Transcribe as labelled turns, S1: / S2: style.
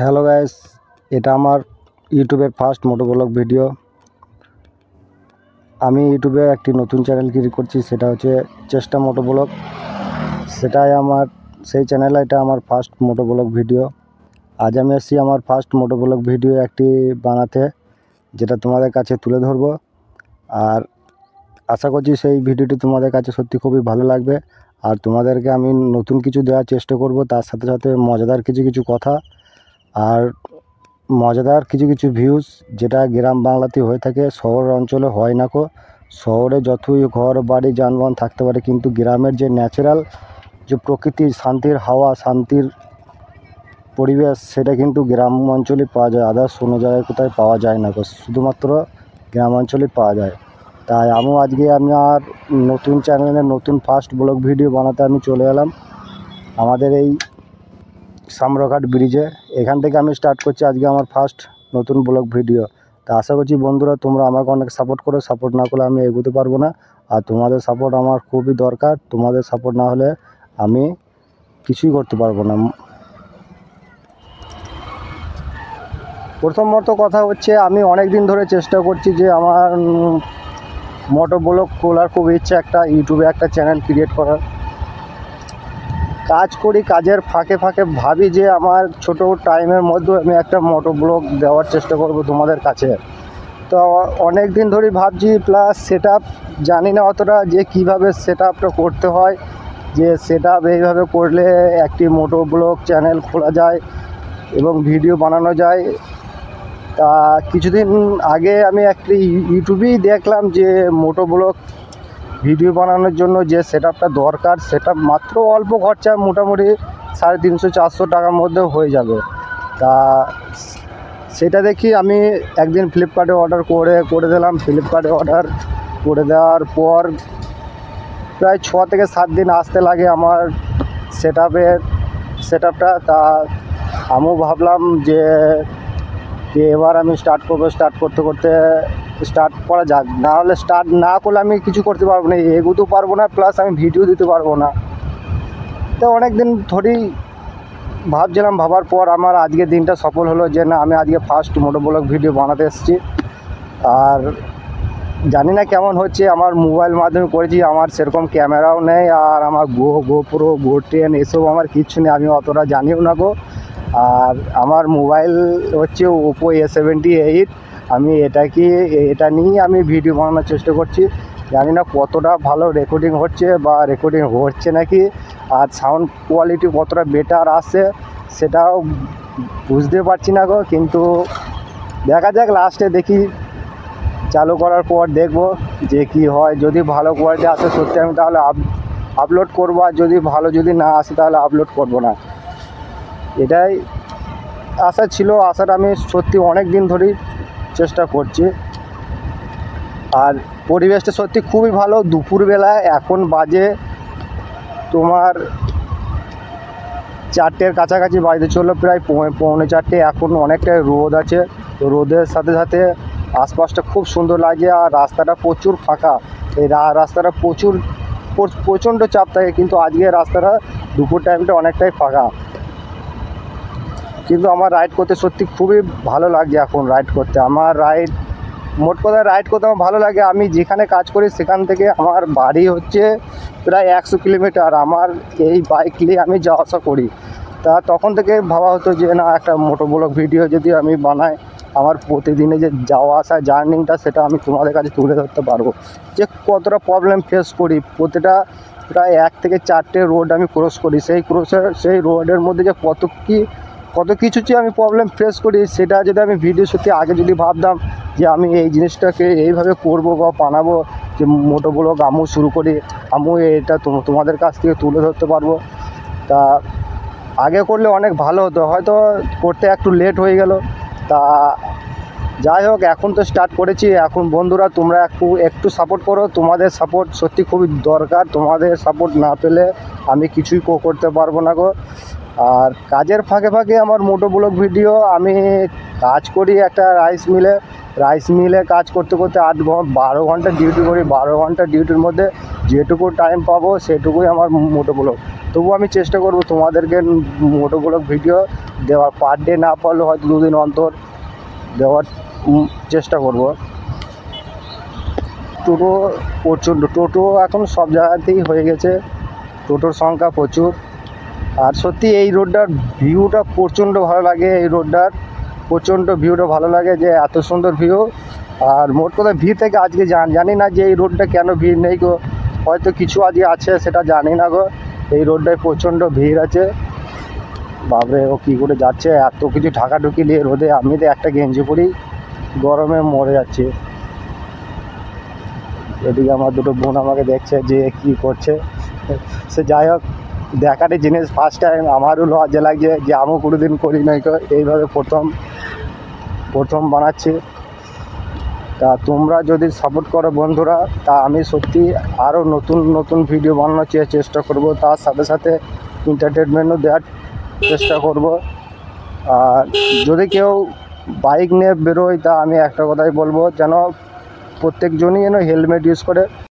S1: Hello guys, এটা আমার ইউটিউবের ফার্স্ট মোটোব্লগ ভিডিও। আমি ইউটিউবে একটি নতুন চ্যানেল ক্রিয়েট করছি, সেটা হচ্ছে চেষ্টা মোটোব্লগ। সেই চ্যানেলে এটা আমার ফার্স্ট মোটোব্লগ ভিডিও। আজ আমি এসেছি আমার ফার্স্ট মোটোব্লগ ভিডিও একটি বানাতে, যেটা তোমাদের কাছে তুলে ধরবো। আর আশা করছি সেই ভিডিওটি তোমাদের কাছে সত্যি খুবই ভালো লাগবে। আর তোমাদেরকে আমি নতুন কিছু দেওয়ার চেষ্টা করব, তার সাথে সাথে মজাদার কিছু কথা আর মজাদার কিছু ভিউজ, যেটা গ্রাম বাংলাতে হয়ে থাকে, শহর অঞ্চলে হয় না। শহরে যতই ঘর বাড়ি যানবাহন থাকতে পারে, কিন্তু গ্রামের যে ন্যাচারাল যে প্রকৃতির শান্তির হাওয়া, শান্তির পরিবেশ, সেটা কিন্তু গ্রাম অঞ্চলে পাওয়া যায়। আদার্স অন্য জায়গায় কোথায় পাওয়া যায় না, শুধুমাত্র গ্রাম অঞ্চলে পাওয়া যায়। তাই আজকে আমার নতুন চ্যানেলে নতুন ফার্স্ট ব্লগ ভিডিও বানাতে আমি চলে এলাম আমাদের এই সামরঘাট ব্রিজে। এখান থেকে আমি স্টার্ট করছি আজকে আমার ফার্স্ট নতুন ব্লগ ভিডিও। তা আশা করছি বন্ধুরা তোমরা আমাকে অনেক সাপোর্ট করো। সাপোর্ট না করলে আমি এগোতে পারবো না, আর তোমাদের সাপোর্ট আমার খুবই দরকার। তোমাদের সাপোর্ট না হলে আমি কিছুই করতে পারবো না। প্রথমত কথা হচ্ছে, আমি অনেক দিন ধরে চেষ্টা করছি যে আমার মোটো ব্লগ খোলার খুব ইচ্ছা, একটা ইউটিউবে একটা চ্যানেল ক্রিয়েট করার। কাজ করি, কাজের ফাঁকে ফাঁকে ভাবি যে আমার ছোট টাইমের মধ্যে আমি একটা মোটো ব্লগ দেওয়ার চেষ্টা করব তোমাদের কাছে। তো অনেক দিন ধরেই ভাবছি, প্লাস সেট আপ জানি না অতটা যে কীভাবে সেট আপটা করতে হয়, যে সেট আপ এইভাবে করলে একটি মোটো ব্লগ চ্যানেল খোলা যায় এবং ভিডিও বানানো যায়। তা কিছুদিন আগে আমি একটি ইউটিউবেই দেখলাম যে মোটো ব্লগ ভিডিও বানানোর জন্য যে সেট আপটা দরকার, সেটা মাত্র অল্প খরচায় মোটামুটি 350-400 টাকার মধ্যে হয়ে যাবে। তা সেটা দেখি আমি একদিন ফ্লিপকার্টে অর্ডার করে দিলাম। ফ্লিপকার্টে অর্ডার করে দেওয়ার পর প্রায় 6 থেকে 7 দিন আসতে লাগে আমার সেট আপটা। তা আমিও ভাবলাম যে এবার আমি স্টার্ট করতে স্টার্ট করা যাক। না হলে স্টার্ট না করলে আমি কিছু করতে পারবো না, এগোতেও পারবো না, প্লাস আমি ভিডিও দিতে পারবো না। তো অনেক দিন ধরেই ভাবছিলাম, ভাবার পর আমার আজকের দিনটা সফল হলো যে না, আমি আজকে ফার্স্ট মোটোব্লগ ভিডিও বানাতে এসেছি। আর জানি না কেমন হচ্ছে, আমার মোবাইল মাধ্যমে করেছি, আমার সেরকম ক্যামেরাও নেই, আর আমার গোপ্রো GO10 এসব আমার কিচ্ছু নেই, আমি অতটা জানিও না গো। আর আমার মোবাইল হচ্ছে ওপো A78। আমি এটা নিয়েই আমি ভিডিও বানানোর চেষ্টা করছি। জানি না কতটা ভালো রেকর্ডিং হচ্ছে বা রেকর্ডিং হচ্ছে নাকি, আর সাউন্ড কোয়ালিটি কতটা বেটার আসছে সেটাও বুঝতে পারছি না গো। কিন্তু দেখা যাক, লাস্টে দেখি, চালু করার পর দেখব যে কি হয়। যদি ভালো কোয়ালিটি আসে সত্যি আমি তাহলে আপলোড করবো, আর যদি না আসে তাহলে আপলোড করব না। এটাই আশা ছিল, আশাটা আমি সত্যি অনেক দিন ধরেই চেষ্টা করছি। আর পরিবেশটা সত্যি খুবই ভালো। দুপুরবেলায় এখন বাজে তোমার 4টের কাছাকাছি বাজতে চললো, প্রায় 3:45। এখন অনেকটাই রোদ আছে, তো রোদের সাথে সাথে আশপাশটা খুব সুন্দর লাগে। আর রাস্তাটা প্রচুর ফাঁকা, এই রাস্তাটা প্রচণ্ড চাপ থাকে, কিন্তু আজকে রাস্তাটা দুপুর টাইমটা অনেকটাই ফাঁকা। কিন্তু আমার রাইড করতে সত্যি খুবই ভালো লাগছে। এখন রাইড করতে মোট কথা রাইড করতে আমার ভালো লাগে। আমি যেখানে কাজ করি সেখান থেকে আমার বাড়ি হচ্ছে প্রায় 100 কিলোমিটার। আমার এই বাইক নিয়ে আমি যাওয়া আসা করি। তা তখন থেকে ভাবা হতো যে না, একটা মোটোব্লগ ভিডিও যদি আমি বানাই, আমার প্রতিদিনে যে যাওয়া আসা জার্নিটা, সেটা আমি তোমাদের কাছে তুলে ধরতে পারবো, যে কতটা প্রবলেম ফেস করি। প্রতিটা প্রায় 1 থেকে 4টে রোড আমি ক্রস করি। সেই রোডের মধ্যে যে কত কিছু যে আমি প্রবলেম ফেস করি, সেটা যদি আমি ভিডিও সত্যি আগে যদি ভাবতাম যে আমি এই জিনিসটাকে এইভাবে করব বা বানাবো, যে মোটোব্লগ আমিও শুরু করি, আমিও এটা তোমাদের কাছ থেকে তুলে ধরতে পারবো। তা আগে করলে অনেক ভালো হতো, হয়তো করতে একটু লেট হয়ে গেল। তা যাই হোক, এখন তো স্টার্ট করেছি। এখন বন্ধুরা তোমরা একটু সাপোর্ট করো, তোমাদের সাপোর্ট সত্যি খুবই দরকার। তোমাদের সাপোর্ট না পেলে আমি কিছুই করতে পারবো না গো। আর কাজের ফাঁকে ফাঁকে আমার মোটোব্লগ ভিডিও, আমি কাজ করি একটা রাইস মিলে, রাইস মিলে কাজ করতে করতে 12 ঘন্টা ডিউটি করি। 12 ঘন্টা ডিউটির মধ্যে যেটুকু টাইম পাবো সেটুকুই আমার মোটো ব্লগ। তবু আমি চেষ্টা করব তোমাদেরকে মোটো ব্লগ ভিডিও দেওয়ার, পার ডে না পারলেও হয়তো 2 দিন অন্তর দেওয়ার চেষ্টা করব। টোটো প্রচণ্ড, টোটো এখন সব জায়গাতেই হয়ে গেছে, টোটোর সংখ্যা প্রচুর। আর সত্যি এই রোডটার ভিউটা প্রচণ্ড ভালো লাগে, এই রোডটার প্রচণ্ড ভিউটা ভালো লাগে, যে এত সুন্দর ভিউ। আর মোট কথা ভিড় থেকে আজকে জানি না যে এই রোডটা কেন ভিড় নেই গো, হয়তো কিছু আজকে আছে সেটা জানি না গো। এই রোডটায় প্রচণ্ড ভিড় আছে। বাবরে, ও কী করে যাচ্ছে এত কিছু ঢাকাঢুকি নিয়ে রোদে, আমি তো একটা গেঞ্জি পরেই গরমে মরে যাচ্ছি। এদিকে আমার দুটো বোন আমাকে দেখছে যে কি করছে। সে যাই হোক, দেখারই জিনিস, ফার্স্ট টাইম আমারও লজ্জা লাগছে যে আমিও কোনোদিন করি নাই, এইভাবে প্রথম বানাচ্ছি। তা তোমরা যদি সাপোর্ট করো বন্ধুরা, তা আমি সত্যি আরও নতুন নতুন ভিডিও বানানোর চেষ্টা করব, তার সাথে সাথে এন্টারটেনমেন্টও দেওয়ার চেষ্টা করব। আর যদি কেউ বাইক নিয়ে বেরোয়, তা আমি একটা কথাই বলবো, যেন প্রত্যেকজনই যেন হেলমেট ইউজ করে।